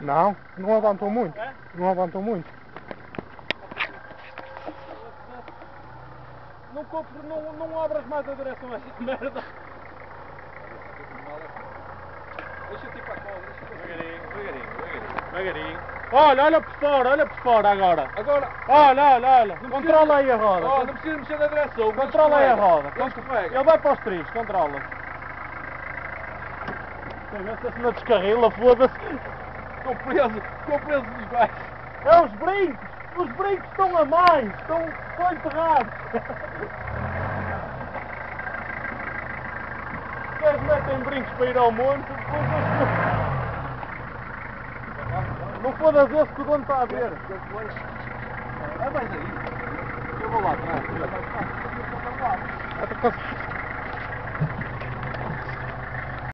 Não, não avançou muito. É? Não avançou muito. Não abras mais a direção a essa merda. Deixa-te ir para a cola, Devagarinho. Olha por fora agora. Agora, Olha. Controla aí a roda. oh, não precisa mexer na direção. Controla aí a roda. Ele escorrega. Ele vai para os trilhos, controla. Se não descarrila, foda-se. Estou preso nos baixos. É os brincos! Os brincos estão a mais! Estão enterrados! Os gajos metem brincos para ir ao monte, não foda-se esse que o dono está a ver. É mais aí. Eu vou lá atrás. Até